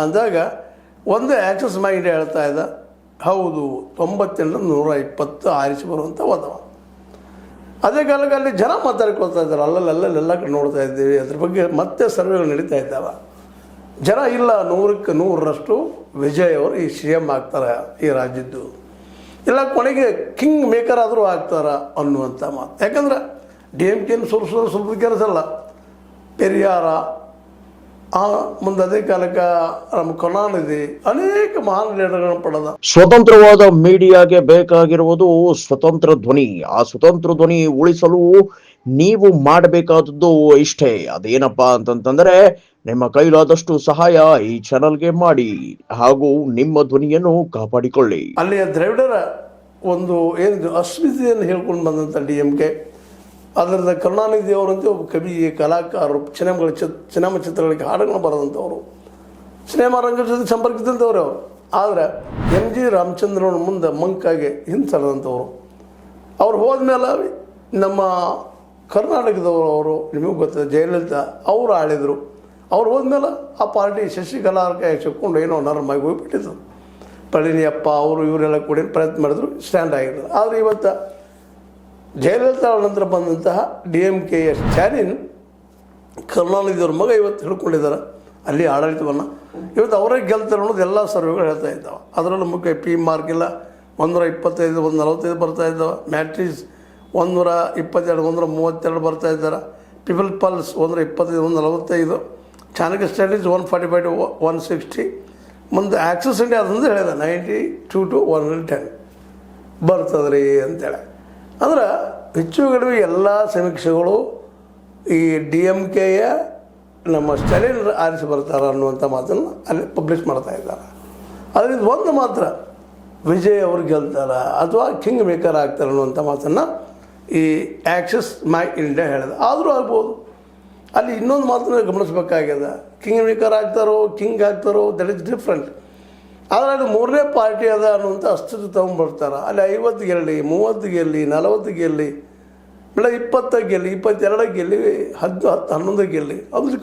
ಅಂದಾಗ ಒಂದು access mind ಹೇಳ್ತಾ ಇದ್ದ, ಹೌದು 98 120 ಆರಿಸಿ ಬರುವಂಥ ಹೋದವ. ಅದೇ ಕಾಲಕ್ಕೆ ಅಲ್ಲಿ ಜನ ಮಾತಾಡ್ಕೊಳ್ತಾ ಇದ್ದಾರೆ, ಅಲ್ಲಲ್ಲೆಲ್ಲ ಕಡೆ ನೋಡ್ತಾ ಇದ್ದೀವಿ, ಅದ್ರ ಬಗ್ಗೆ ಮತ್ತೆ ಸರ್ವೆಗಳು ನಡೀತಾ ಇದ್ದಾವೆ. ಜನ ಇಲ್ಲ 100ಕ್ಕೆ 100ರಷ್ಟು ವಿಜಯ್ ಅವರು ಈ ಸಿ ಎಮ್ ಆಗ್ತಾರೆ ಈ ರಾಜ್ಯದ್ದು, ಇಲ್ಲ ಕೊನೆಗೆ ಕಿಂಗ್ ಮೇಕರ್ ಆದರೂ ಆಗ್ತಾರ ಅನ್ನುವಂಥ ಮಾತು. ಯಾಕಂದ್ರೆ ಡಿ ಎಮ್ ಕೆನ ಸುರಿಸೋದು ಸ್ವಲ್ಪ ಕೆಲಸ ಅಲ್ಲ. ಪೆರಿಯಾರ ಮುಂದೆ ಅದೇ ಕಾಲಕ್ಕೆ ನಮ್ಮ ಕರುಣಾನಿಧಿ ಅನೇಕ ಮಹಾನ್ ಲೀಡರ್ಗಳನ್ನು ಪಡೆದ. ಸ್ವತಂತ್ರವಾದ ಮೀಡಿಯಾಗೆ ಬೇಕಾಗಿರುವುದು ಸ್ವತಂತ್ರ ಧ್ವನಿ. ಆ ಸ್ವತಂತ್ರ ಧ್ವನಿ ಉಳಿಸಲು ನೀವು ಮಾಡಬೇಕಾದದ್ದು ಇಷ್ಟೇ. ಅದೇನಪ್ಪಾ ಅಂತಂತಂದ್ರೆ ನಿಮ್ಮ ಕೈಲಾದಷ್ಟು ಸಹಾಯ ಈ ಚಾನಲ್ಗೆ ಮಾಡಿ ಹಾಗೂ ನಿಮ್ಮ ಧ್ವನಿಯನ್ನು ಕಾಪಾಡಿಕೊಳ್ಳಿ. ಅಲ್ಲಿಯ ದ್ರವಿಡರ ಒಂದು ಏನಿದು ಅಸ್ಮಿತೆಯನ್ನು ಹೇಳ್ಕೊಂಡು ಬಂದಂಥ ಡಿ ಎಮ್ ಕೆ, ಅದರಿಂದ ಕರುಣಾನಿಧಿ ಅವರಂತೆ ಒಬ್ಬ ಕವಿ, ಕಲಾಕಾರರು, ಸಿನಿಮಾ ಚಿತ್ರಗಳಿಗೆ ಹಾಡುಗಳನ್ನು ಬರೆದಂಥವ್ರು, ಸಿನಿಮಾ ರಂಗದ ಜೊತೆ ಸಂಪರ್ಕಿಸಿದಂಥವ್ರು ಅವರು. ಆದರೆ ಎಂ ಜಿ ರಾಮಚಂದ್ರನ ಮುಂದೆ ಮಂಕಾಗೆ ಹಿಂಸರಿದಂಥವ್ರು. ಅವ್ರು ಹೋದ್ಮೇಲೆ ನಮ್ಮ ಕರ್ನಾಟಕದವರು, ಅವರು ನಿಮಗೆ ಗೊತ್ತಿದೆ ಜಯಲಲಿತಾ ಅವರು ಆಳಿದರು. ಅವ್ರು ಹೋದ್ಮೇಲೆ ಆ ಪಾರ್ಟಿ ಶಶಿಕಲಾ ಕೈ ಸಿಕ್ಕೊಂಡು ಏನೋ ನರ್ಮಾಗಿ ಹೋಗಿಬಿಟ್ಟಿದ್ರು. ಪಳನಿಯಪ್ಪ ಅವರು ಇವರೆಲ್ಲ ಕೂಡ ಪ್ರಯತ್ನ ಮಾಡಿದ್ರು, ಸ್ಟ್ಯಾಂಡ್ ಆಗಿದ್ರು. ಆದರೆ ಇವತ್ತು ಜಯಲಲಿತಾ ನಂತರ ಬಂದಂತಹ ಡಿ ಎಮ್ ಕೆಯ ಸ್ಟ್ಯಾಲಿನ್ ಕರುಣಾನಿಧಿಯವ್ರ ಮಗ ಇವತ್ತು ಹಿಡ್ಕೊಂಡಿದ್ದಾರೆ ಅಲ್ಲಿ ಆಡಳಿತವನ್ನು. ಇವತ್ತು ಅವರೇ ಗೆಲ್ತಾರೆ ಅನ್ನೋದು ಎಲ್ಲ ಸರ್ವೆಗಳು ಹೇಳ್ತಾ ಇದ್ದಾವೆ. ಅದರಲ್ಲೂ ಮುಖ್ಯ ಪಿ ಮಾರ್ಕ್ ಇಲ್ಲ 125, 145 ಬರ್ತಾ ಇದ್ದಾವೆ. ಮ್ಯಾಟ್ರಿಸ್ 122, 132 ಬರ್ತಾ ಇದ್ದಾರೆ. People pulse 125, 145. Chanakya studies 145 to 160. ಮುಂದೆ ಆ್ಯಕ್ಸಿಸ್ ಇಂಡಿಯಾ ಅದಂದು ಹೇಳಿದೆ 92 to 110 ಬರ್ತದೆ ರೀ ಅಂತೇಳಿ. ಅಂದ್ರೆ ಹೆಚ್ಚು ಕಡಿಮೆ ಎಲ್ಲ ಸಮೀಕ್ಷೆಗಳು ಈ ಡಿ ಎಮ್ ಕೆಯ ನಮ್ಮ ಸ್ಟಾಲಿನ್ ಆರಿಸಿ ಬರ್ತಾರೆ ಅನ್ನುವಂಥ ಮಾತನ್ನು ಅಲ್ಲಿ ಪಬ್ಲಿಷ್ ಮಾಡ್ತಾ ಇದ್ದಾರೆ. ಅದರಿಂದ ಒಂದು ಮಾತ್ರ ವಿಜಯ್ ಅವ್ರು ಗೆಲ್ತಾರೆ ಅಥವಾ ಕಿಂಗ್ ಮೇಕರ್ ಆಗ್ತಾರೆ ಅನ್ನುವಂಥ ಮಾತನ್ನು ಈ ಆ್ಯಕ್ಸಿಸ್ ಮೈ ಇಂಡಿಯಾ ಹೇಳಿದೆ. ಆದರೂ ಆಗ್ಬೋದು. ಅಲ್ಲಿ ಇನ್ನೊಂದು ಮಾತನ್ನು ಗಮನಿಸಬೇಕಾಗ್ಯದ, ಕಿಂಗ್ ಮೇಕರ್ ಆಗ್ತಾರೋ ಕಿಂಗ್ ಆಗ್ತಾರೋ ದಟ್ ಇಸ್ ಡಿಫ್ರೆಂಟ್. ಆದರೆ ಅದು ಮೂರನೇ ಪಾರ್ಟಿ ಅದ ಅನ್ನುವಂಥ ಅಸ್ತಿತ್ವ ತೊಗೊಂಡ್ಬರ್ತಾರೆ. ಅಲ್ಲಿ 50 ಗೆಲ್ಲಿ, 30 ಗೆಲ್ಲಿ, 40 ಗೆಲ್ಲಿ, ಇಲ್ಲ 20 ಗೆಲ್ಲಿ, 22 ಗೆಲ್ಲಿ, 10, 11 ಗೆಲ್ಲಿ, ಅದ್ರ